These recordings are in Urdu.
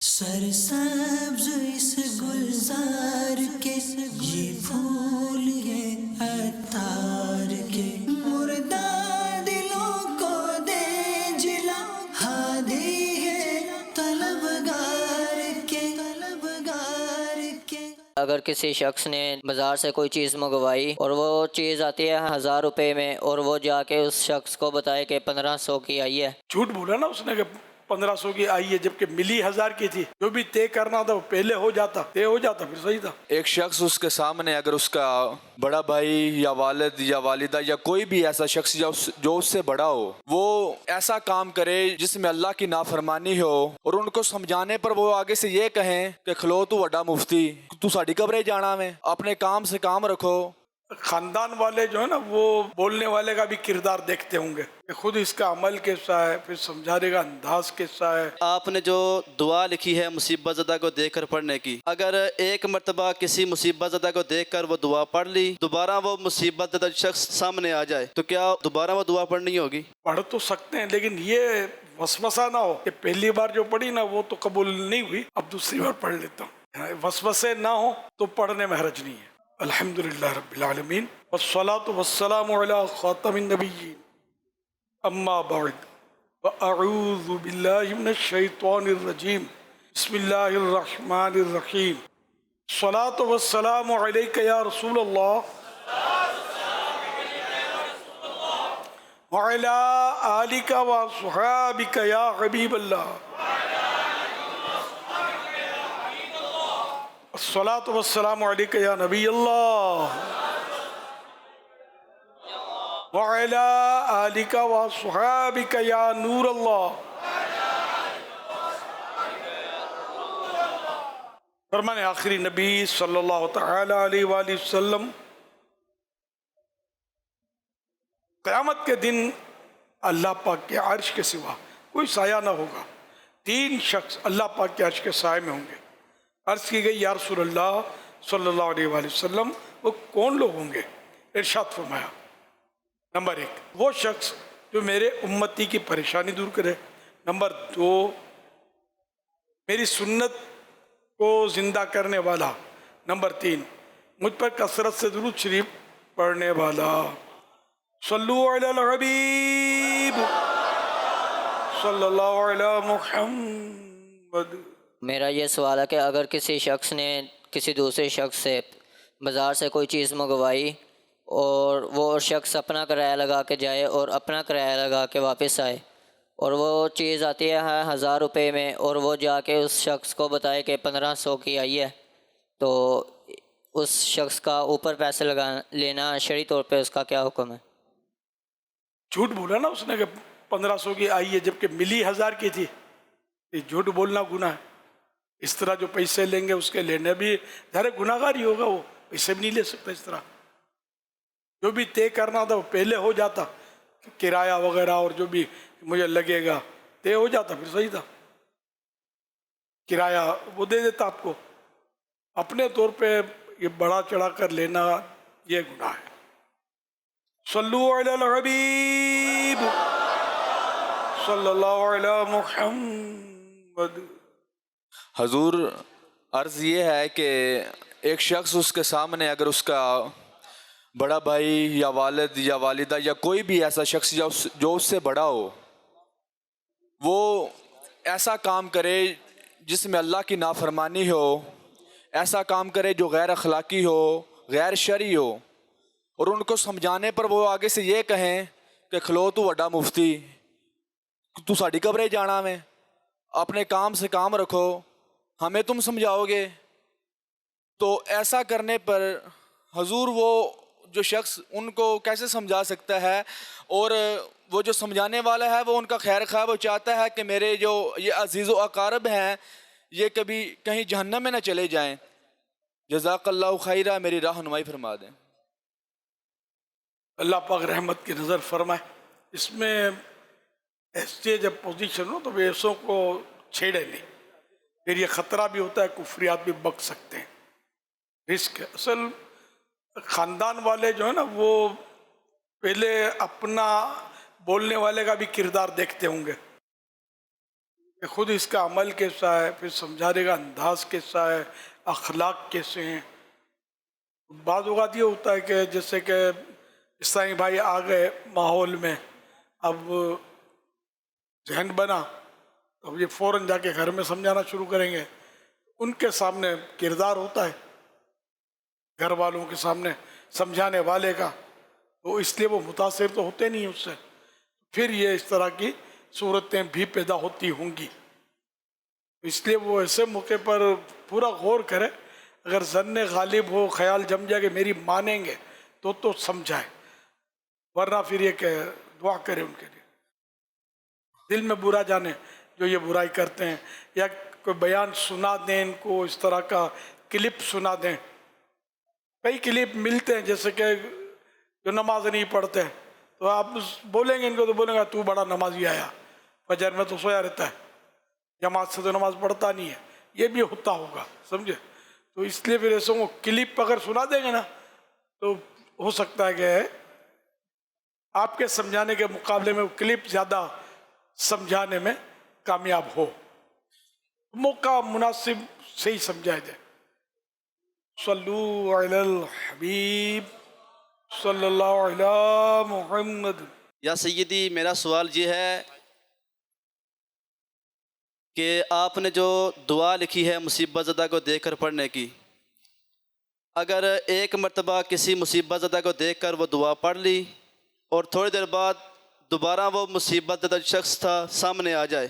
سرسبز اس گلزار کے یہ پھول یہ عطار کے مردہ دلوں کو دے جلا ہادی ہے طلبگار کے اگر کسی شخص نے بازار سے کوئی چیز منگوائی اور وہ چیز آتی ہے 1000 روپے میں، اور وہ جا کے اس شخص کو بتائے کہ 1500 کی آئی ہے، جھوٹ بولا نا اس نے کہ 1500 کی آئی ہے جبکہ ملی 1000 کی تھی. جو بھی طے کرنا تھا وہ پہلے ہو جاتا پھر صحیح تھا. ایک شخص اس کے سامنے اگر اس کا بڑا بھائی یا والد یا والدہ یا کوئی بھی ایسا شخص جو اس سے بڑا ہو، وہ ایسا کام کرے جس میں اللہ کی نافرمانی ہو، اور ان کو سمجھانے پر وہ آگے سے یہ کہیں کہ کھلو تو وڈا مفتی، تو ساڈی قبرے جانا میں، اپنے کام سے کام رکھو. خاندان والے جو ہے نا وہ بولنے والے کا بھی کردار دیکھتے ہوں گے کہ خود اس کا عمل کیسا ہے، پھر سمجھانے کا انداز کیسا ہے. آپ نے جو دعا لکھی ہے مصیبت زدہ کو دیکھ کر پڑھنے کی، اگر ایک مرتبہ کسی مصیبت زدہ کو دیکھ کر وہ دعا پڑھ لی، دوبارہ وہ مصیبت زدہ شخص سامنے آ جائے تو کیا دوبارہ وہ دعا پڑھنی ہوگی؟ پڑھ تو سکتے ہیں، لیکن یہ وسوسہ نہ ہو کہ پہلی بار جو پڑھی نا وہ تو قبول نہیں ہوئی، اب دوسری بار پڑھ لیتا ہوں. وسوسے نہ ہو تو پڑھنے میں حرج نہیں ہے. الحمدللہ رب العالمین والصلاة والسلام علی خاتم النبیین اما بعد واعوذ باللہ من الشیطان الرجیم بسم اللہ الرحمن الرحیم. الصلاة والسلام علیک یا رسول اللہ وعلی آلک وصحابک یا حبیب اللہ. الصلاة والسلام علیک یا نبی اللہ وعلی آلک وصحابک یا نور اللہ. فرمان آخری نبی صلی اللہ تعالی علیہ وآلہ وسلم، قیامت کے دن اللہ پاک کے عرش کے سوا کوئی سایہ نہ ہوگا. 3 شخص اللہ پاک کے عرش کے سائے میں ہوں گے. عرض کی گئی یا رسول اللہ صلی اللہ علیہ وآلہ وسلم وہ کون لوگ ہوں گے؟ ارشاد فرمایا، نمبر 1 وہ شخص جو میرے امتی کی پریشانی دور کرے. نمبر 2 میری سنت کو زندہ کرنے والا. نمبر 3 مجھ پر کثرت سے درود شریف پڑھنے والا. صلو علی الحبیب صلی اللہ علی محمد. میرا یہ سوال ہے کہ اگر کسی شخص نے کسی دوسرے شخص سے بازار سے کوئی چیز منگوائی اور وہ شخص اپنا کرایہ لگا کے جائے اور اپنا کرایہ لگا کے واپس آئے، اور وہ چیز آتی ہے 1000 روپے میں، اور وہ جا کے اس شخص کو بتائے کہ 1500 کی آئی ہے، تو اس شخص کا اوپر پیسے لینا شرعی طور پہ اس کا کیا حکم ہے؟ جھوٹ بولا نا اس نے کہ 1500 کی آئی ہے جبکہ ملی 1000 کی تھی. یہ جھوٹ بولنا گناہ ہے. اس طرح جو پیسے لیں گے اس کے لینے بھی ظاہر گناہ گار ہی ہوگا، وہ پیسے بھی نہیں لے سکتا. اس طرح جو بھی طے کرنا تھا وہ پہلے ہو جاتا، کرایہ وغیرہ اور جو بھی مجھے لگے گا طے ہو جاتا، پھر صحیح تھا. کرایہ وہ دے دیتا آپ کو. اپنے طور پہ یہ بڑا چڑھا کر لینا یہ گناہ ہے. صلو علی الحبیب صلی اللہ علی محمد. حضور، عرض یہ ہے کہ ایک شخص اس کے سامنے اگر اس کا بڑا بھائی یا والد یا والدہ یا کوئی بھی ایسا شخص جو اس سے بڑا ہو، وہ ایسا کام کرے جس میں اللہ کی نافرمانی ہو، ایسا کام کرے جو غیر اخلاقی ہو، غیر شرعی ہو، اور ان کو سمجھانے پر وہ آگے سے یہ کہیں کہ کھلو تو وڈا مفتی، تو ساڈی قبرے جانا میں، اپنے کام سے کام رکھو، ہمیں تم سمجھاؤ گے. تو ایسا کرنے پر حضور وہ جو شخص ان کو کیسے سمجھا سکتا ہے؟ اور وہ جو سمجھانے والا ہے وہ ان کا خیر خواہ، وہ چاہتا ہے کہ میرے جو یہ عزیز و اقارب ہیں یہ کبھی کہیں جہنم میں نہ چلے جائیں. جزاک اللہ خیرہ، میری رہنمائی فرما دیں. اللہ پاک رحمت کی نظر فرمائے. اس میں ایسے جب پوزیشن ہو تو ویسوں کو چھیڑے نہیں، پھر یہ خطرہ بھی ہوتا ہے کفریات بھی بک سکتے ہیں. رسک ہے. اصل خاندان والے جو ہے نا وہ پہلے اپنا بولنے والے کا بھی کردار دیکھتے ہوں گے. کہ خود اس کا عمل کیسا ہے، پھر سمجھانے کا انداز کیسا ہے، اخلاق کیسے ہیں۔ بعض اوقات یہ ہوتا ہے کہ جیسے کہ اسلامی بھائی آ گئے ماحول میں، اب ذہن بنا، اب یہ فوراً جا کے گھر میں سمجھانا شروع کریں گے، ان کے سامنے کردار ہوتا ہے گھر والوں کے سامنے سمجھانے والے کا، تو اس لیے وہ متاثر تو ہوتے نہیں اس سے، پھر یہ اس طرح کی صورتیں بھی پیدا ہوتی ہوں گی۔ اس لیے وہ ایسے موقع پر پورا غور کرے، اگر ظن غالب ہو، خیال جم جائے کہ میری مانیں گے تو سمجھائے، ورنہ پھر یہ کہ دعا کرے ان کے لیے، دل میں برا جانے جو یہ برائی کرتے ہیں، یا کوئی بیان سنا دیں ان کو، اس طرح کا کلپ سنا دیں۔ کئی کلپ ملتے ہیں جیسے کہ جو نماز نہیں پڑھتے، تو آپ بولیں گے ان کو تو بولیں گے تو بڑا نمازی آیا، فجر میں تو سویا رہتا ہے، جماعت سے تو نماز پڑھتا نہیں ہے، یہ بھی ہوتا ہوگا، سمجھے؟ تو اس لیے پھر ایسوں کو کلپ اگر سنا دیں گے نا تو ہو سکتا ہے کہ آپ کے سمجھانے کے مقابلے میں وہ کلپ زیادہ سمجھانے میں کامیاب ہو، موقع مناسب سے ہی سمجھائے جائے۔ صلو علی الحبیب صلی اللہ علیہ محمد۔ یا سیدی، میرا سوال یہ ہے کہ آپ نے جو دعا لکھی ہے مصیبت زدہ کو دیکھ کر پڑھنے کی، اگر ایک مرتبہ کسی مصیبت زدہ کو دیکھ کر وہ دعا پڑھ لی اور تھوڑی دیر بعد دوبارہ وہ مصیبت زدہ شخص تھا سامنے آ جائے،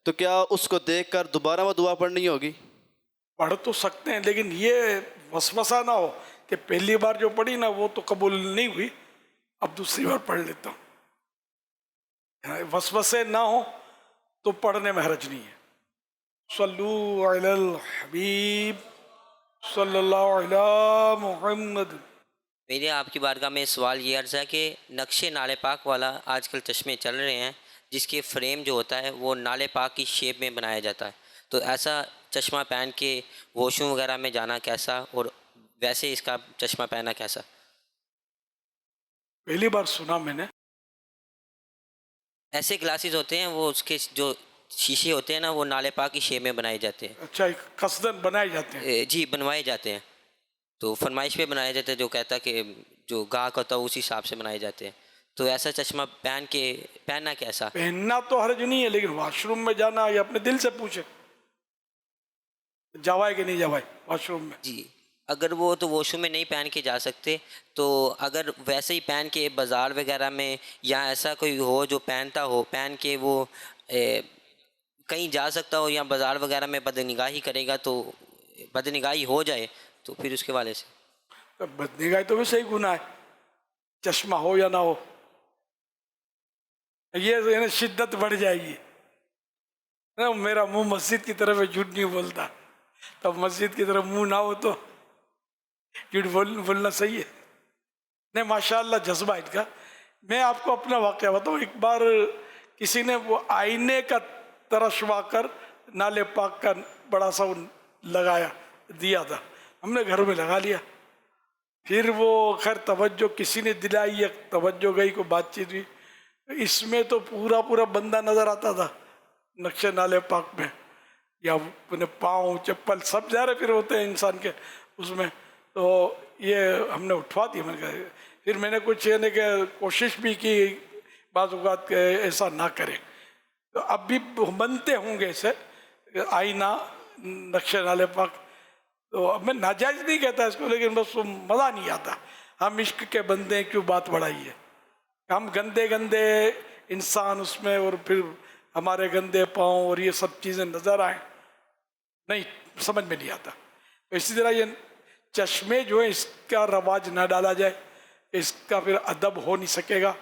تو کیا اس کو دیکھ کر دوبارہ وہ دعا پڑھنی ہوگی؟ پڑھ تو سکتے ہیں، لیکن یہ وسوسہ نہ ہو کہ پہلی بار جو پڑھی نا وہ تو قبول نہیں ہوئی، اب دوسری بار پڑھ لیتا ہوں، وسوسے نہ ہو تو پڑھنے میں حرج نہیں ہے۔ صلو علی الحبیب صلی اللہ علیہ محمد۔ میرے آپ کی بارگاہ میں سوال یہ عرض ہے کہ نقش نالے پاک والا آج کل چشمے چل رہے ہیں، جس کے فریم جو ہوتا ہے وہ نالے پاک کی شیپ میں بنایا جاتا ہے، تو ایسا چشمہ پہن کے واش روم وغیرہ میں جانا کیسا، اور ویسے اس کا چشمہ پہننا کیسا؟ پہلی بار سنا میں نے۔ ایسے گلاسز ہوتے ہیں، وہ اس کے جو شیشے ہوتے ہیں نا وہ نالے پاک کی شیپ میں بنائے جاتے ہیں۔ اچھا، قصدن بنائے جاتے ہیں؟ جی، بنوائے جاتے ہیں، تو فرمائش پہ بنائے جاتے ہیں، جو کہتا کہ جو گاہک ہوتا ہے اسی حساب سے بنائے جاتے ہیں، تو ایسا چشمہ پہننا کیسا؟ پہننا تو حرج نہیں ہے، لیکن واش روم میں جانا یہ اپنے دل سے پوچھے جاوائے کہ نہیں جاوائے واش روم میں۔ جی، اگر وہ تو واش روم میں نہیں پہن کے جا سکتے، تو اگر ویسے ہی پہن کے بازار وغیرہ میں، یا ایسا کوئی ہو جو پہنتا ہو، پہن کے وہ کہیں جا سکتا ہو، یا بازار وغیرہ میں بدنگاہی کرے گا، تو بدنگاہی ہو جائے تو پھر اس کے والے سے بدنگاہی تو ویسے ہی گناہ ہے، چشمہ ہو یا نہ ہو، یہ شدت بڑھ جائے گی۔ میرا منہ مسجد کی طرف ہے، جھوٹ نہیں بولتا، تب مسجد کی طرف منہ نہ ہو تو جھوٹ بولنا صحیح ہے؟ نہیں، ماشاءاللہ جذبہ ان کا۔ میں آپ کو اپنا واقعہ بتاؤں، ایک بار کسی نے وہ آئینے کا ترشوا کر نالے پاک کا بڑا سا لگایا دیا تھا، ہم نے گھر میں لگا لیا، پھر وہ خیر توجہ کسی نے دلائی یا توجہ گئی، کو بات چیت ہوئی، اس میں تو پورا بندہ نظر آتا تھا نقش نالے پاک میں، یا اپنے پاؤں چپل سب ظاہر پھر ہوتے ہیں انسان کے اس میں، تو یہ ہم نے اٹھوا دیا۔ میں نے کہا، پھر میں نے کچھ یعنی کہ کوشش بھی کی بعض اوقات کہ ایسا نہ کریں، تو اب بھی بنتے ہوں گے اسے آئینہ نقش نالے پاک، تو اب میں ناجائز نہیں کہتا اس کو، لیکن بس مزہ نہیں آتا، ہم عشق کے بندے کیوں بات بڑھائی ہے، ہم گندے انسان اس میں، اور پھر ہمارے گندے پاؤں اور یہ سب چیزیں نظر آئیں، نہیں سمجھ میں نہیں آتا۔ اسی طرح یہ چشمے جو ہیں اس کا رواج نہ ڈالا جائے، اس کا پھر ادب ہو نہیں سکے گا،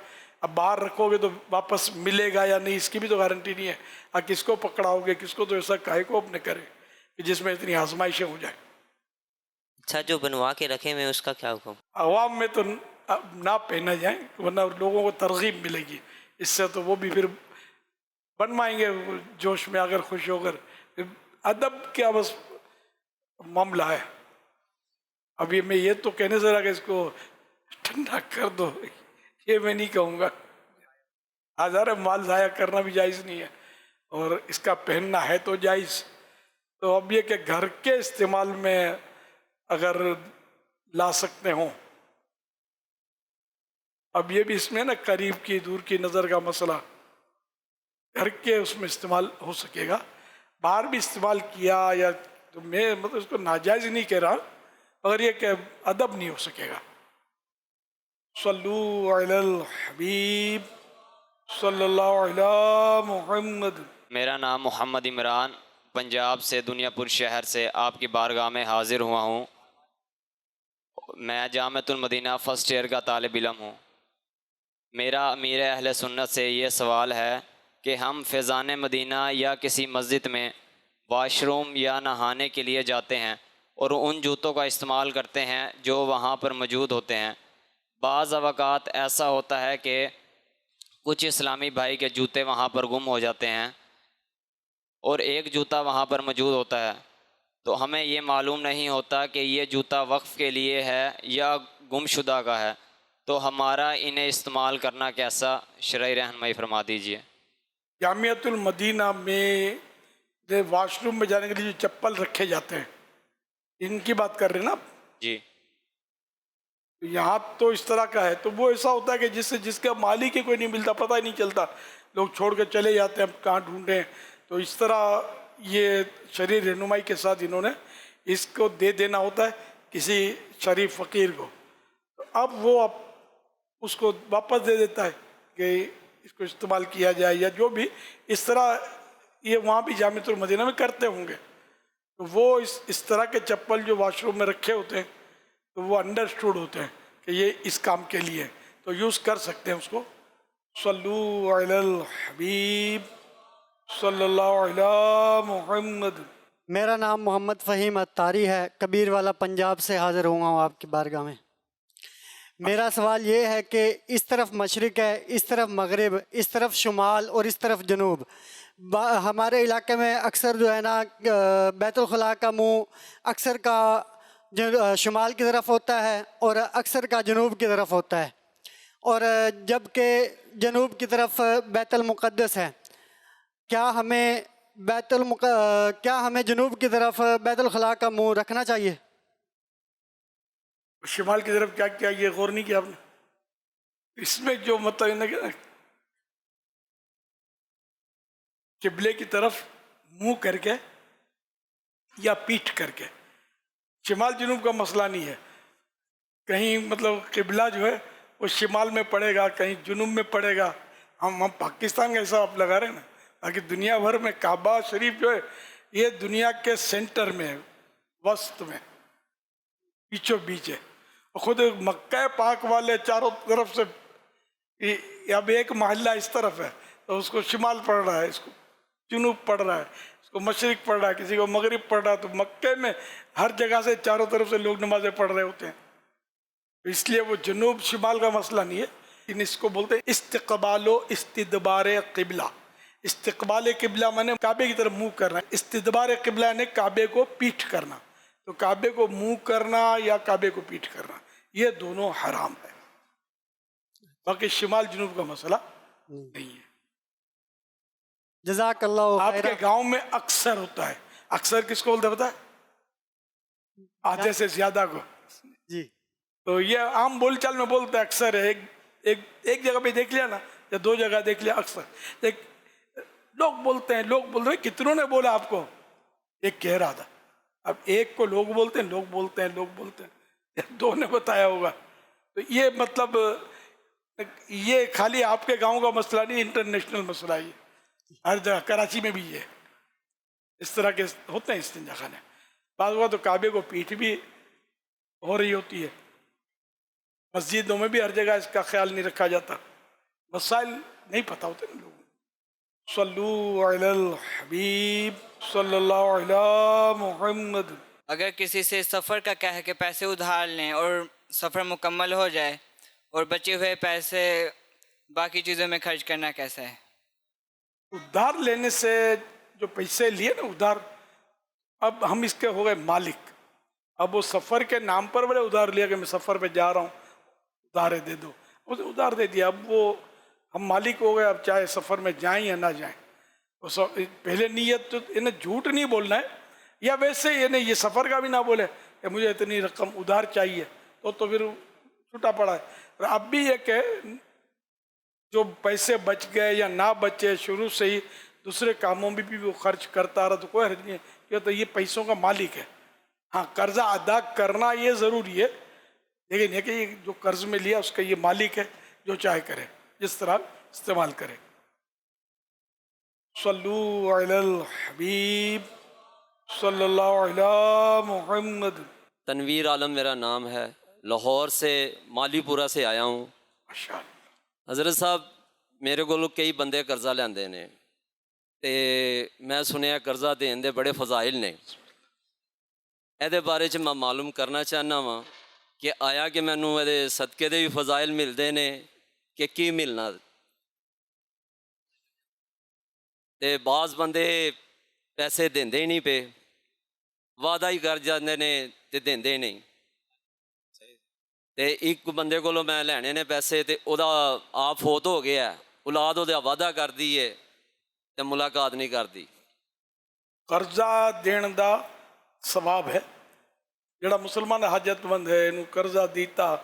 اب باہر رکھو گے تو واپس ملے گا یا نہیں اس کی بھی تو گارنٹی نہیں ہے، اب کس کو پکڑاؤ گے، کس کو، تو ایسا کاہے کو اپنے کرے کہ جس میں اتنی آزمائشیں ہو جائیں۔ اچھا، جو بنوا کے رکھے ہوئے اس کا کیا حکم؟ عوام میں تو نہ پہنا جائیں، ورنہ لوگوں کو ترغیب ملے گی اس سے، تو وہ بھی پھر بنوائیں گے جوش میں اگر خوش ہو کر، ادب کیا بس معاملہ ہے۔ ابھی میں یہ تو کہنے سے رہا کہ اس کو ٹھنڈا کر دو، یہ میں نہیں کہوں گا، ہزار مال ضائع کرنا بھی جائز نہیں ہے، اور اس کا پہننا ہے تو جائز. تو اب یہ کہ گھر کے استعمال میں اگر لا سکتے ہوں, اب یہ بھی اس میں نا قریب کی دور کی نظر کا مسئلہ, گھر کے اس میں استعمال ہو سکے گا. باہر بھی استعمال کیا یا تو میں مطلب اس کو ناجائز نہیں کہہ رہا, مگر یہ کہ ادب نہیں ہو سکے گا. صلو علی الحبیب صلی اللہ علی محمد. میرا نام محمد عمران پنجاب سے دنیا پور شہر سے آپ کی بارگاہ میں حاضر ہوا ہوں. میں جامعۃ المدینہ فرسٹ ایئر کا طالب علم ہوں. میرا امیر اہل سنت سے یہ سوال ہے کہ ہم فیضان مدینہ یا کسی مسجد میں واش روم یا نہانے کے لیے جاتے ہیں اور ان جوتوں کا استعمال کرتے ہیں جو وہاں پر موجود ہوتے ہیں. بعض اوقات ایسا ہوتا ہے کہ کچھ اسلامی بھائی کے جوتے وہاں پر گم ہو جاتے ہیں اور ایک جوتا وہاں پر موجود ہوتا ہے, تو ہمیں یہ معلوم نہیں ہوتا کہ یہ جوتا وقف کے لیے ہے یا گم شدہ کا ہے, تو ہمارا انہیں استعمال کرنا کیسا, شرعی رہنمائی فرما دیجیے. جامعۃ المدینہ میں واش روم میں جانے کے لیے جو چپل رکھے جاتے ہیں, ان کی بات کر رہے ہیں نا آپ؟ جی. یہاں تو اس طرح کا ہے, تو وہ ایسا ہوتا ہے کہ جس کا مالک ہی کوئی نہیں ملتا, پتہ ہی نہیں چلتا, لوگ چھوڑ کے چلے جاتے ہیں, اب کہاں ڈھونڈیں. تو اس طرح یہ شرعی رہنمائی کے ساتھ انہوں نے اس کو دے دینا ہوتا ہے کسی شریف فقیر کو. تو اب وہ اس کو واپس دے دیتا ہے کہ اس کو استعمال کیا جائے یا جو بھی اس طرح یہ وہاں بھی جامعۃ المدینہ میں کرتے ہوں گے. تو وہ اس طرح کے چپل جو واش روم میں رکھے ہوتے ہیں تو وہ انڈرسٹوڈ ہوتے ہیں کہ یہ اس کام کے لیے, تو یوز کر سکتے ہیں اس کو. صلو علی الحبیب صلی اللہ علی محمد. میرا نام محمد فہیم اتاری ہے, کبیر والا پنجاب سے حاضر ہوا ہوں آپ کی بارگاہ میں. میرا سوال یہ ہے کہ اس طرف مشرق ہے, اس طرف مغرب, اس طرف شمال اور اس طرف جنوب. ہمارے علاقے میں اکثر جو ہے نا بیت الخلاء کا منہ اکثر کا شمال کی طرف ہوتا ہے اور اکثر کا جنوب کی طرف ہوتا ہے, اور جب کہ جنوب کی طرف بیت المقدس ہے. کیا ہمیں جنوب کی طرف بیت الخلاء کا منہ رکھنا چاہیے؟ شمال کی طرف کیا کیا یہ غور نہیں کیا آپ نے؟ اس میں جو مطلب قبلے کی طرف منہ کر کے یا پیٹھ کر کے. شمال جنوب کا مسئلہ نہیں ہے, کہیں مطلب قبلہ جو ہے وہ شمال میں پڑے گا, کہیں جنوب میں پڑے گا. ہم پاکستان کا حساب لگا رہے ہیں نا, باقی دنیا بھر میں کعبہ شریف جو ہے یہ دنیا کے سینٹر میں ہے, وسط میں, بیچوں بیچ ہے. خود مکہ پاک والے چاروں طرف سے اب ایک محلہ اس طرف ہے تو اس کو شمال پڑ رہا ہے, اس کو جنوب پڑ رہا ہے, اس کو مشرق پڑ رہا ہے, کسی کو مغرب پڑ رہا ہے. تو مکے میں ہر جگہ سے چاروں طرف سے لوگ نمازیں پڑھ رہے ہوتے ہیں, اس لیے وہ جنوب شمال کا مسئلہ نہیں ہے. اس کو بولتے ہیں استقبال و استدبار قبلہ. استقبال قبلہ مانے کعبے کی طرف منہ کرنا, استدبار قبلہ نے کعبے کو پیٹھ کرنا. تو کعبے کو منہ کرنا یا کعبے کو پیٹھ کرنا یہ دونوں حرام ہے, باقی شمال جنوب کا مسئلہ نہیں ہے. جزاک اللہ آپ خیرہ. کے گاؤں میں اکثر ہوتا ہے, اکثر کس کو بولتے ہیں پتہ ہے؟ آدھے سے زیادہ کو. جی تو یہ عام بول چال میں بولتے ہیں اکثر ہے. ایک جگہ پہ دیکھ لیا نا یا دو جگہ دیکھ لیا اکثر لوگ بولتے ہیں. کتنوں نے بولا آپ کو؟ ایک کہہ رہا تھا. اب ایک کو لوگ بولتے ہیں, دو نے بتایا ہوگا. تو یہ مطلب یہ خالی آپ کے گاؤں کا مسئلہ نہیں, انٹرنیشنل مسئلہ. یہ ہر جگہ, کراچی میں بھی یہ اس طرح کے ہوتے ہیں استنجا خانے. بعض اوقات تو کعبے کو پیٹھ بھی ہو رہی ہوتی ہے. مسجدوں میں بھی ہر جگہ اس کا خیال نہیں رکھا جاتا, مسائل نہیں پتہ ہوتے نا لوگوں. صلو علی الحبیب صلی اللہ علی محمد. اگر کسی سے سفر کا کہہ کے پیسے ادھار لیں اور سفر مکمل ہو جائے اور بچے ہوئے پیسے باقی چیزوں میں خرچ کرنا کیسا ہے؟ ادھار لینے سے جو پیسے لیے نا ادھار, اب ہم اس کے ہو گئے مالک. اب وہ سفر کے نام پر بڑے ادھار لیا کہ میں سفر پہ جا رہا ہوں, ادھارے دے دو, اسے ادھار دے دیا. اب وہ ہم مالک ہو گئے, اب چاہے سفر میں جائیں یا نہ جائیں. پہلے نیت تو انہیں جھوٹ نہیں بولنا ہے، یا ویسے انہیں یہ سفر کا بھی نہ بولے کہ مجھے اتنی رقم ادھار چاہیے، تو پھر چھوٹا پڑا ہے۔ اور اب بھی یہ کہ جو پیسے بچ گئے یا نہ بچے، شروع سے ہی دوسرے کاموں میں بھی وہ خرچ کرتا رہا تو کوئی حرج نہیں ہے، کہ تو یہ پیسوں کا مالک ہے۔ ہاں قرضہ ادا کرنا یہ ضروری ہے، لیکن یہ کہ یہ جو قرض میں لیا اس کا یہ مالک ہے، جو چاہے کرے، جس طرح استعمال کرے۔ صلو علی الحبیب صلی اللہ علی محمد۔ تنویر عالم میرا نام ہے، لاہور سے مالی پورہ سے آیا ہوں۔ ماشاء اللہ۔ حضرت صاحب میرے کو کئی بندے قرضہ لیندے نے تے میں سنیا قرضہ دین دے بڑے فضائل نے، یہ بارے چ میں معلوم کرنا چاہنا وا کہ آیا کہ مینوں یہ صدقے دے بھی فضائل ملتے نے کہ کی ملنا؟ تے بعض بندے پیسے دیندے ہی نہیں پے، وعدہ ہی کر جاندے نے تے دیندے ہی نہیں۔ تے ایک بندے کولوں میں لینے نے پیسے تے او دا آپ فوت ہو گیا ہے، اولاد او دا وعدہ کر دی ہے تے ملاقات نہیں کر دی۔ قرضہ دین دا ثواب ہے، جڑا مسلمان حاجت مند ہے انہوں قرضہ دیتا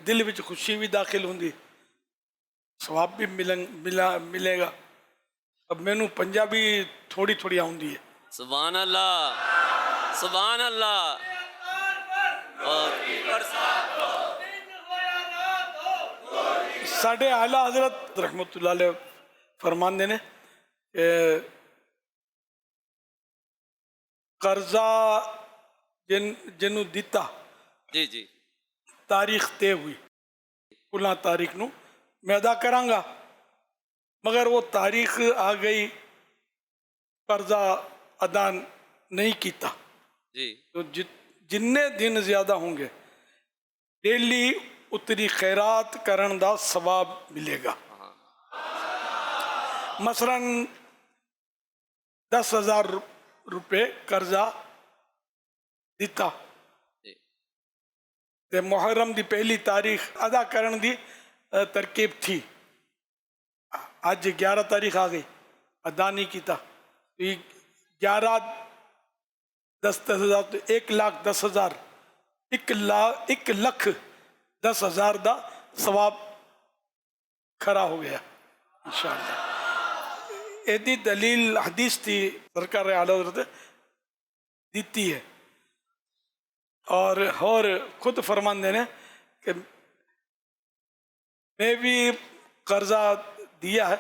دل وچ خوشی بھی داخل ہوندی، ثواب بھی ملے گا۔ اب مینوں پنجابی تھوڑی تھوڑی آؤندی ہے۔ سبحان اللہ، سبحان اللہ۔ ساڈے اعلیٰ حضرت رحمت اللہ علیہ فرماندے نے کہ قرضہ جنوں دیتا جی جی تاریخ طے ہوئی، کلاں تاریخ نو میں ادا کراں گا، مگر وہ تاریخ آ گئی قرضہ ادا نہیں کیتا جی تو جننے دن زیادہ ہوں گے ڈیلی اتنی خیرات کرن دا ثواب ملے گا۔ مثلا 10,000 روپے قرضہ دیتا تے محرم دی پہلی تاریخ ادا کرن دی ترکیب تھی، آج 11 تاریخ آ گئی، ادا نہیں کیتا، 11 10,000 تو 1,10,000 1,10,000 دا ثواب کھڑا ہو گیا انشاءاللہ۔ ایدی دلیل حدیث تھی سرکار اعلیٰ حضرت دیتی ہے، اور خود فرمان دینے کہ میں بھی قرضہ دیا ہے،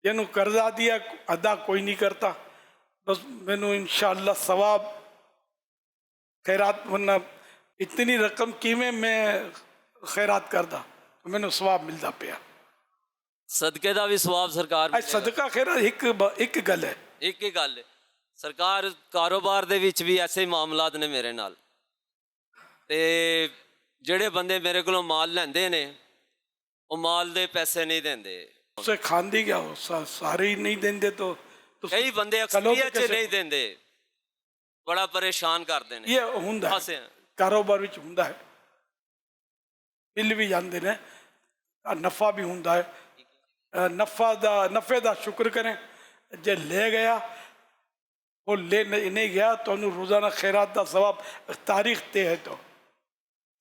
جنہوں قرضہ دیا ادا کوئی نہیں کرتا، بس مینوں انشاءاللہ ثواب خیرات، ورنہ اتنی رقم کیویں میں خیرات کردا تو مینوں ثواب ملتا پیا۔ صدقے دا بھی ثواب سرکار صدقہ خیرات ایک گل ہے، ایک ہی گل ہے سرکار، کاروبار دے وچ بھی ایسے ہی معاملات نے میرے نال، تے جڑے بندے میرے کولوں مال لیندے نے وہ مال دے پیسے نہیں دیندے، اسے کھاندی کیا ہو، سارے ہی نہیں دیندے تو کئی بندے اکثریت چ نہیں دیندے، بڑا پریشان کرتے ہیں۔ یہ ہوندا ہے کاروبار وچ ہوندا ہے، مل بھی جاندے نے، نفع بھی ہوندا ہے، نفع دا شکر کریں، جے لے گیا وہ لے نہیں گیا تو انہوں روزانہ خیرات دا ثواب تاریخ تے ہے۔ تو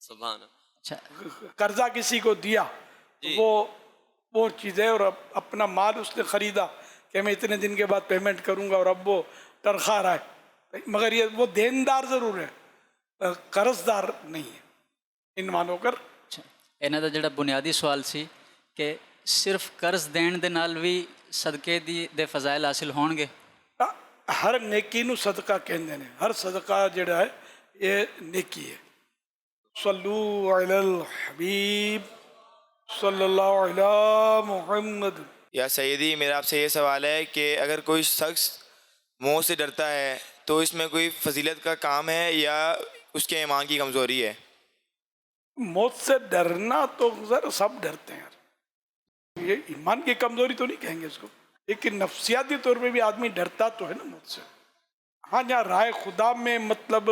سبحان اللہ، قرضہ کسی کو دیا وہ چیز ہے، اور اپنا مال اس نے خریدا کہ میں اتنے دن کے بعد پیمنٹ کروں گا، اور اب وہ تنخواہ رہا ہے، مگر یہ وہ دیندار ضرور ہے، قرض دار نہیں ہے۔ ان مانو کر ਇਹਨਾਂ ਦਾ ਜਿਹੜਾ ਬੁਨਿਆਦੀ ਸਵਾਲ ਸੀ ਕਿ ਸਿਰਫ ਕਰਜ਼ ਦੇਣ ਦੇ ਨਾਲ ਵੀ ਸਦਕੇ ਦੇ ਫਜ਼ਾਇਲ ਹਾਸਿਲ ਹੋਣਗੇ؟ ہر نیکی نو صدقہ کہندے نے، ہر صدقہ جڑا ہے یہ نیکی ہے۔ صلو علی الحبیب صلی اللہ علی محمد۔ یا سیدی میرا آپ سے یہ سوال ہے کہ اگر کوئی شخص موت سے ڈرتا ہے تو اس میں کوئی فضیلت کا کام ہے یا اس کے ایمان کی کمزوری ہے؟ موت سے ڈرنا تو ذرا سب ڈرتے ہیں، یہ ایمان کی کمزوری تو نہیں کہیں گے اس کو، لیکن نفسیاتی طور پہ بھی آدمی ڈرتا تو ہے نا موت سے۔ ہاں جہاں رائے خدا میں مطلب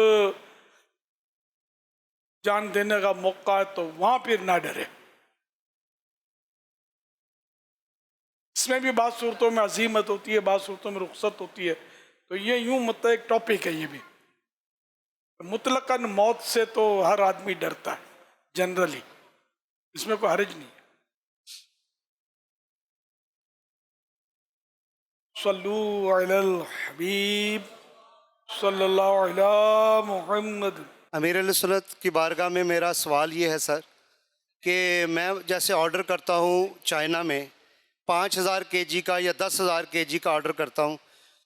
جان دینے کا موقع ہے تو وہاں پھر نہ ڈرے۔ اس میں بھی بعض صورتوں میں عزیمت ہوتی ہے، بعض صورتوں میں رخصت ہوتی ہے. تو یہ یوں مطلب ایک ٹاپک ہے یہ بھی. مطلقاً موت سے تو ہر آدمی ڈرتا ہے جنرلی، اس میں کوئی حرج نہیں ہے. صلو علی الحبیب صلی اللہ علی محمد. امیر علیہ سنت کی بارگاہ میں میرا سوال یہ ہے سر کہ میں جیسے آرڈر کرتا ہوں چائنا میں 5000 کے جی کا یا 10,000 کے جی کا آرڈر کرتا ہوں،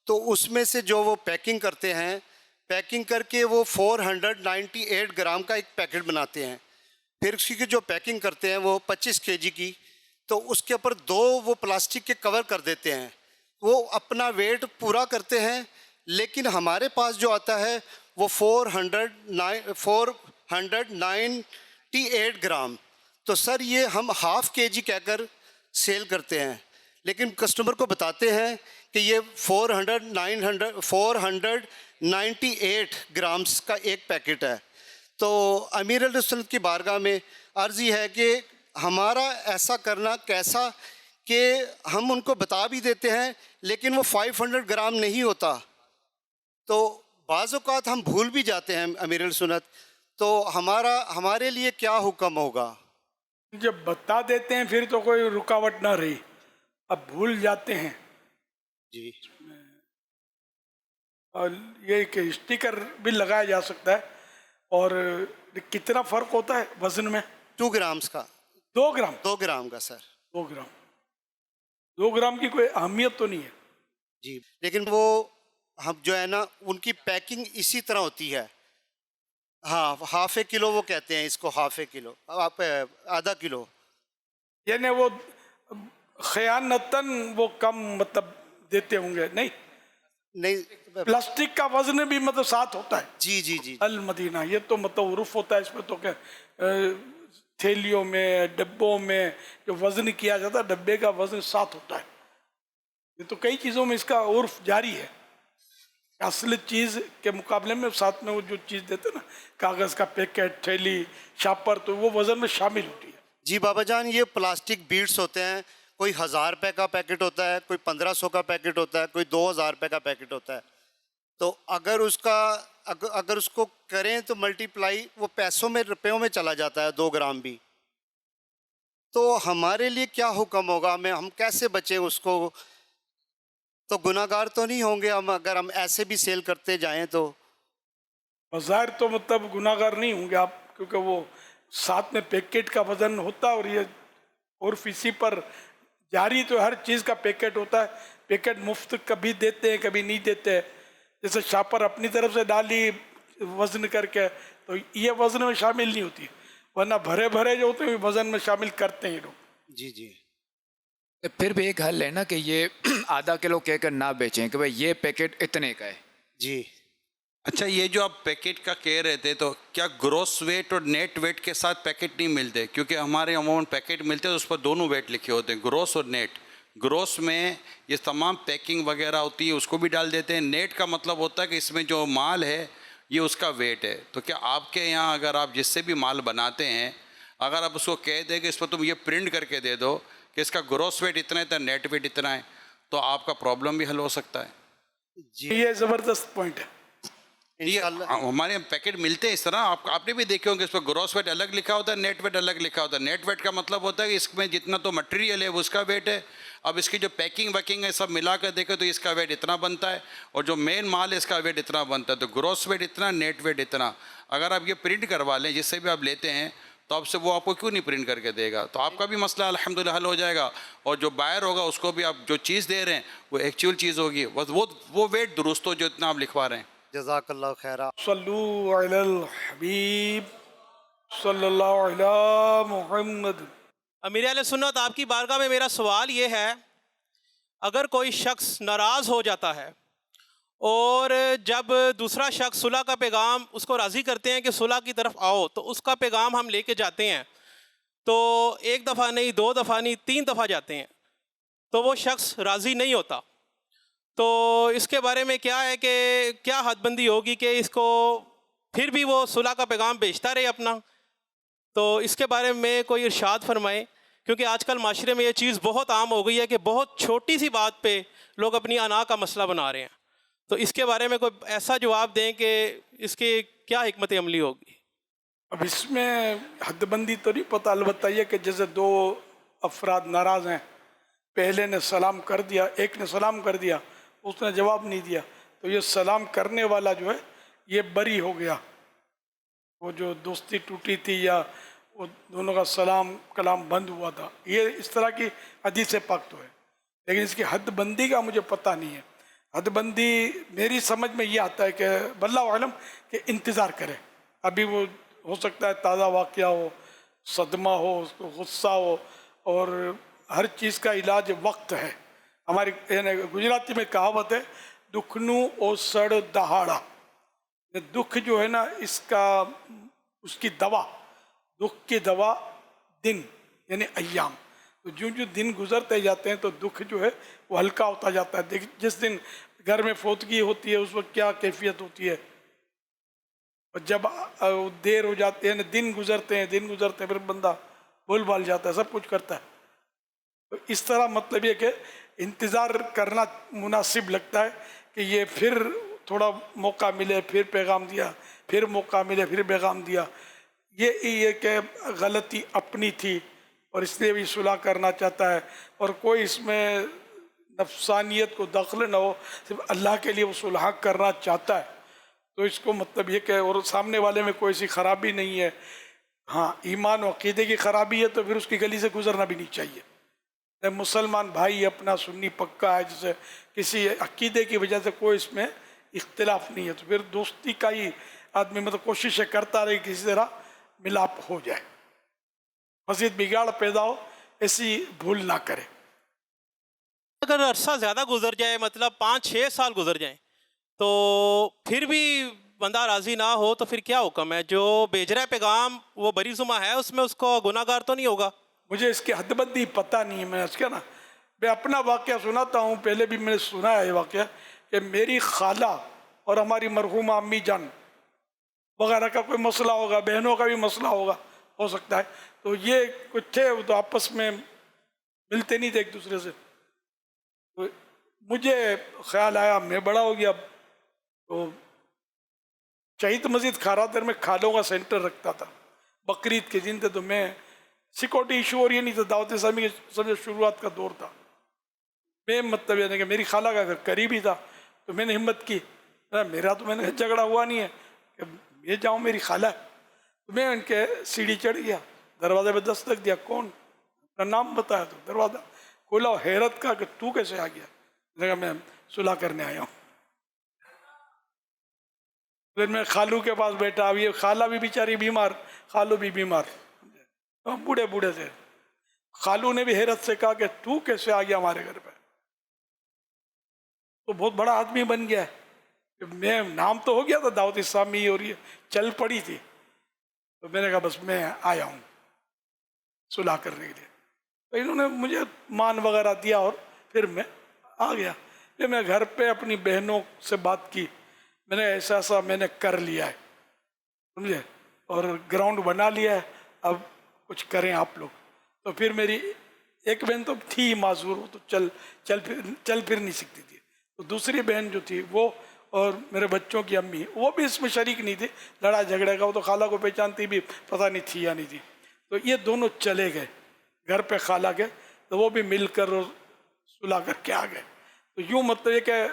تو اس میں سے جو وہ پیکنگ کرتے ہیں، پیکنگ کر کے وہ 498 گرام کا ایک پیکٹ بناتے ہیں. پھر اس کی جو پیکنگ کرتے ہیں وہ 25 کے جی کی، تو اس کے اوپر 2 وہ پلاسٹک کے کور کر دیتے ہیں. وہ اپنا ویٹ پورا کرتے ہیں، لیکن ہمارے پاس جو آتا ہے وہ 498 گرام. تو سر یہ ہم ½ کے جی کہہ کر سیل کرتے ہیں، لیکن کسٹمر کو بتاتے ہیں کہ یہ 498 گرامز کا ایک پیکٹ ہے. تو امیر علیہ سنت کی بارگاہ میں عرض یہ ہے کہ ہمارا ایسا کرنا کیسا کہ ہم ان کو بتا بھی دیتے ہیں لیکن وہ 500 گرام نہیں ہوتا. تو بعض اوقات ہم بھول بھی جاتے ہیں امیر علیہ سنت، تو ہمارے لیے کیا حکم ہوگا؟ جب بتا دیتے ہیں پھر تو کوئی رکاوٹ نہ رہی، اب بھول جاتے ہیں. جی. اور یہ کہ اسٹیکر بھی لگایا جا سکتا ہے. اور کتنا فرق ہوتا ہے وزن میں؟ 2 گرامز کا. 2 گرام 2 گرام کا سر. 2 گرام کی کوئی اہمیت تو نہیں ہے. جی، لیکن وہ ہم جو ہے نا ان کی پیکنگ اسی طرح ہوتی ہے. ہاں، ½ کلو وہ کہتے ہیں اس کو، ½ کلو، آپ ½ کلو. یعنی وہ خیانتاً وہ کم مطلب دیتے ہوں گے. نہیں، پلاسٹک کا وزن بھی مطلب ساتھ ہوتا ہے. جی جی جی. المدینہ یہ تو مطلب عرف ہوتا ہے اس میں تو کہ تھیلیوں میں، ڈبوں میں جو وزن کیا جاتا ہے ڈبے کا وزن ساتھ ہوتا ہے. یہ تو کئی چیزوں میں اس کا عرف جاری ہے. اصل چیز کے مقابلے میں ساتھ میں وہ جو چیز دیتے نا، کاغذ کا پیکٹ، تھیلی، شاپر، تو وہ وزن میں شامل ہوتی ہے. جی بابا جان، یہ پلاسٹک بیٹس ہوتے ہیں، کوئی 1000 روپے کا پیکٹ ہوتا ہے، کوئی 1500 کا پیکٹ ہوتا ہے، کوئی 2000 روپے کا پیکٹ ہوتا ہے. تو اگر اس کو کریں تو ملٹیپلائی وہ پیسوں میں، روپیوں میں چلا جاتا ہے 2 گرام بھی. تو ہمارے لیے کیا حکم ہوگا؟ ہم کیسے بچیں اس کو؟ تو گناہ گار تو نہیں ہوں گے ہم اگر ہم ایسے بھی سیل کرتے جائیں تو؟ بظاہر تو مطلب گناہ گار نہیں ہوں گے آپ، کیونکہ وہ ساتھ میں پیکٹ کا وزن ہوتا ہے. اور یہ عرف اسی پر جاری، تو ہر چیز کا پیکٹ ہوتا ہے. پیکٹ مفت کبھی دیتے ہیں کبھی نہیں دیتے. جیسے شاپر اپنی طرف سے ڈالی وزن کر کے، تو یہ وزن میں شامل نہیں ہوتی، ورنہ بھرے بھرے جو ہوتے ہیں وزن میں شامل کرتے ہیں لوگ. جی جی. پھر بھی ایک حل ہے نا کہ یہ ½ کلو کہہ کر نہ بیچیں کہ بھائی یہ پیکٹ اتنے کا ہے. جی. اچھا، یہ جو آپ پیکٹ کا کہہ رہے تھے، تو کیا گروس ویٹ اور نیٹ ویٹ کے ساتھ پیکٹ نہیں ملتے؟ کیونکہ ہمارے عموماً پیکٹ ملتے ہیں تو اس پر دونوں ویٹ لکھے ہوتے ہیں، گروس اور نیٹ. گروس میں یہ تمام پیکنگ وغیرہ ہوتی ہے، اس کو بھی ڈال دیتے ہیں. نیٹ کا مطلب ہوتا ہے کہ اس میں جو مال ہے یہ اس کا ویٹ ہے. تو کیا آپ کے یہاں اگر آپ جس سے بھی مال بناتے ہیں، اگر آپ اس کو کہہ دیں کہ اس پر تم یہ پرنٹ کر کے دے دو کہ اس کا گروس ویٹ اتنا ہے، نیٹ ویٹ اتنا ہے، تو آپ کا پرابلم بھی حل ہو سکتا ہے. جی، یہ زبردست پوائنٹ ہے. ہمارے یہاں پیکٹ ملتے ہیں اس طرح. آپ نے بھی دیکھے ہوں کہ اس پر گروس ویٹ الگ لکھا ہوتا ہے، نیٹ ویٹ الگ لکھا ہوتا ہے. نیٹ ویٹ کا مطلب ہوتا ہے کہ اس میں جتنا تو مٹیریل ہے وہ اس کا ویٹ ہے. اب اس کی جو پیکنگ ویکنگ ہے سب ملا کر دیکھیں تو اس کا ویٹ اتنا بنتا ہے، اور جو مین مال ہے اس کا ویٹ اتنا بنتا ہے. تو گروس ویٹ اتنا، نیٹ ویٹ اتنا. اگر آپ یہ پرنٹ کروا لیں جس سے بھی آپ لیتے ہیں، تو آپ سے وہ آپ کو کیوں نہیں پرنٹ کر کے دے گا؟ تو آپ کا بھی مسئلہ الحمدللہ حل ہو جائے گا، اور جو بائر ہوگا اس کو بھی آپ جو چیز دے رہے ہیں وہ ایکچوئل چیز ہوگی، وہ ویٹ درست ہو جو اتنا آپ لکھوا رہے ہیں. جزاک اللہ خیرہ. صلو علی الحبیب صلی اللہ علی محمد. امیر اہل سنت، آپ کی بارگاہ میں میرا سوال یہ ہے، اگر کوئی شخص ناراض ہو جاتا ہے اور جب دوسرا شخص صلح کا پیغام اس کو راضی کرتے ہیں کہ صلح کی طرف آؤ، تو اس کا پیغام ہم لے کے جاتے ہیں، تو 1 دفعہ نہیں، 2 دفعہ نہیں، 3 دفعہ جاتے ہیں، تو وہ شخص راضی نہیں ہوتا، تو اس کے بارے میں کیا ہے کہ کیا حد بندی ہوگی کہ اس کو پھر بھی وہ صلح کا پیغام بھیجتا رہے اپنا؟ تو اس کے بارے میں کوئی ارشاد فرمائیں کیونکہ آج کل معاشرے میں یہ چیز بہت عام ہو گئی ہے کہ بہت چھوٹی سی بات پہ لوگ اپنی انا کا مسئلہ بنا رہے ہیں. تو اس کے بارے میں کوئی ایسا جواب دیں کہ اس کی کیا حکمت عملی ہوگی؟ اب اس میں حد بندی تو نہیں پتہ، البتہ یہ کہ جیسے دو افراد ناراض ہیں، پہلے نے سلام کر دیا، ایک نے سلام کر دیا، اس نے جواب نہیں دیا، تو یہ سلام کرنے والا جو ہے یہ بری ہو گیا. وہ جو دوستی ٹوٹی تھی یا وہ دونوں کا سلام کلام بند ہوا تھا، یہ اس طرح کی حدیث پاک تو ہے، لیکن اس کی حد بندی کا مجھے پتہ نہیں ہے. حد بندی میری سمجھ میں یہ آتا ہے کہ واللہ عالم کہ انتظار کرے. ابھی وہ ہو سکتا ہے تازہ واقعہ ہو، صدمہ ہو، اس کو غصہ ہو، اور ہر چیز کا علاج وقت ہے. ہماری گجراتی میں کہاوت ہے دکھنو اوسڑ دہاڑا. دکھ جو ہے نا اس کی دوا، دکھ کی دوا دن یعنی ایام. تو جو دن گزرتے جاتے ہیں تو دکھ جو ہے وہ ہلکا ہوتا جاتا ہے. جس دن گھر میں فوتگی ہوتی ہے اس وقت کیا کیفیت ہوتی ہے، اور جب دیر ہو جاتی ہے، دن گزرتے ہیں پھر بندہ بھول بھال جاتا ہے، سب کچھ کرتا ہے. تو اس طرح مطلب یہ کہ انتظار کرنا مناسب لگتا ہے کہ یہ پھر تھوڑا موقع ملے پھر پیغام دیا، پھر موقع ملے پھر پیغام دیا. یہ کہ غلطی اپنی تھی اور اس لیے بھی صلح کرنا چاہتا ہے، اور کوئی اس میں نفسانیت کو دخل نہ ہو، صرف اللہ کے لیے وہ صلح کرنا چاہتا ہے. تو اس کو مطلب یہ کہ اور سامنے والے میں کوئی سی خرابی نہیں ہے. ہاں ایمان و عقیدے کی خرابی ہے تو پھر اس کی گلی سے گزرنا بھی نہیں چاہیے. مسلمان بھائی اپنا سنی پکا ہے، جسے کسی عقیدے کی وجہ سے کوئی اس میں اختلاف نہیں ہے، تو پھر دوستی کا ہی آدمی مطلب کوششیں کرتا رہے کسی طرح ملاپ ہو جائے، مزید بگاڑ پیدا ہو ایسی بھول نہ کرے. اگر عرصہ زیادہ گزر جائے، مطلب 5-6 سال گزر جائیں، تو پھر بھی بندہ راضی نہ ہو تو پھر کیا حکم ہے؟ جو بھیج رہا ہے پیغام وہ بری ذمہ ہے، اس میں اس کو گناہ گار تو نہیں ہوگا؟ مجھے اس کی حد بندی پتہ نہیں ہے. میں اس کا نا میں اپنا واقعہ سناتا ہوں، پہلے بھی میں نے سنا ہے یہ واقعہ کہ میری خالہ اور ہماری مرحومہ امی جان وغیرہ کا کوئی مسئلہ ہوگا، بہنوں کا بھی مسئلہ ہوگا ہو سکتا ہے، تو یہ کچھ تھے وہ تو آپس میں ملتے نہیں تھے ایک دوسرے سے. تو مجھے خیال آیا، میں بڑا ہو گیا تو شہید مسجد کھاراتر میں کھالوں کا سینٹر رکھتا تھا. بقرعید کے دن تھے تو میں سیکورٹی ایشو اور یہ نہیں تھا، دعوت اسلامی کے سب شروعات کا دور تھا. میں مطلب یہ کہ میری خالہ کا گھر قریب ہی تھا، تو میں نے ہمت کی، میرا تو میں نے جھگڑا ہوا نہیں ہے کہ یہ جاؤں، میری خالہ ہے. تو میں ان کے سیڑھی چڑھ گیا، دروازے پہ دستک دیا، کون؟ اپنا نام بتایا تو دروازہ کھولا، حیرت کا کہ تو کیسے آ گیا؟ میں نے کہا میں صلح کرنے آیا ہوں. پھر میں خالو کے پاس بیٹھا، اب یہ خالہ بھی بیچاری بیمار، خالو بھی بیمار، بوڑھے بوڑھے تھے. خالو نے بھی حیرت سے کہا کہ تو کیسے آ گیا ہمارے گھر پہ؟ تو بہت بڑا آدمی بن گیا ہے. میں نام تو ہو گیا تھا دعوت اسلامی اور یہ چل پڑی تھی، تو میں نے کہا بس میں آیا ہوں صلح کرنے کے لیے. تو انہوں نے مجھے مان وغیرہ دیا اور پھر میں آ گیا. پھر میں گھر پہ اپنی بہنوں سے بات کی، میں نے ایسا میں نے کر لیا ہے سمجھے، اور گراؤنڈ بنا لیا ہے، اب کچھ کریں آپ لوگ. تو پھر میری ایک بہن تو تھی معذور، وہ تو چل پھر نہیں سکتی تھی. تو دوسری بہن جو تھی وہ اور میرے بچوں کی امی وہ بھی اس میں شریک نہیں تھی لڑائی جھگڑے کا. وہ تو خالہ کو پہچانتی بھی پتہ نہیں تھی یا نہیں تھی. تو یہ دونوں چلے گئے گھر پہ خالہ کے، تو وہ بھی مل کر اور صلح کر کے آ گئے. تو یوں مطلب یہ کہ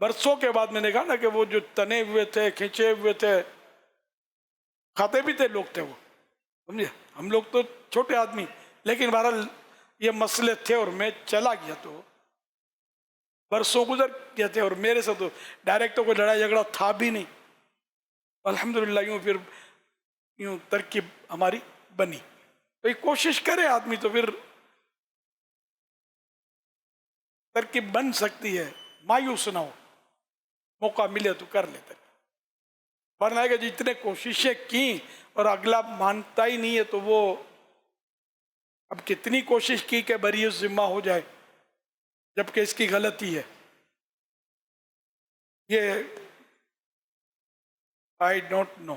برسوں کے بعد میں نے کہا نا کہ وہ جو تنے ہوئے تھے، کھینچے ہوئے تھے، کھاتے بھی تھے لوگ تھے وہ، سمجھے. ہم لوگ تو چھوٹے آدمی، لیکن بہرحال یہ مسئلے تھے اور میں چلا گیا تو برسوں گزر گئے تھے، اور میرے سے تو ڈائریکٹ تو کوئی لڑائی جھگڑا تھا بھی نہیں. الحمدللہ یوں پھر یوں ترکیب ہماری بنی. تو ایک کوشش کرے آدمی تو پھر ترکیب بن سکتی ہے، مایوس نہ ہو، موقع ملے تو کر لیتے. ورنہ کہ جتنے کوششیں کی اور اگلا مانتا ہی نہیں ہے تو وہ اب کتنی کوشش کی کہ بری ذمہ ہو جائے جبکہ اس کی غلطی ہے. یہ آئی ڈونٹ نو،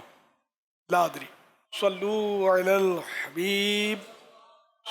لا ادری. صلو علی الحبیب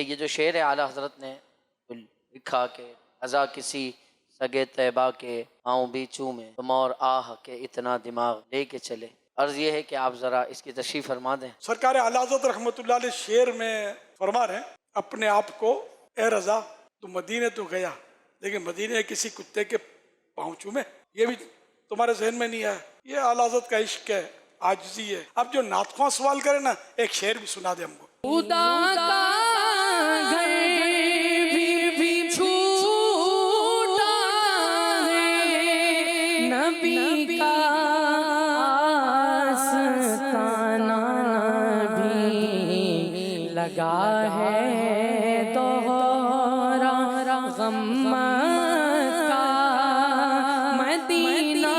یہ جو شعر اعلیٰ حضرت نے لکھا کہ ازا کسی سگے طیبہ کے آؤں بھی چومے تم اور آہ کے اتنا دماغ لے کے چلے. عرض یہ ہے کہ آپ ذرا اس کی تشریح فرما دیں. سرکار اعلیٰ حضرت رحمۃ اللہ علیہ شعر میں فرما رہے ہیں اپنے آپ کو اے رضا تو مدینے تو گیا لیکن مدینے کسی کتے کے پاؤں چومے. یہ بھی تمہارے ذہن میں نہیں آیا. یہ اعلیٰ حضرت کا عشق ہے، عاجزی ہے. اب جو نعت خواں سوال کرے نا ایک شعر بھی سنا دے ہم کو. خدا کا گھر بھی چھوٹا ہے، نبی کا آستانہ بھی لگا ہے دوہرا غم کا مدینہ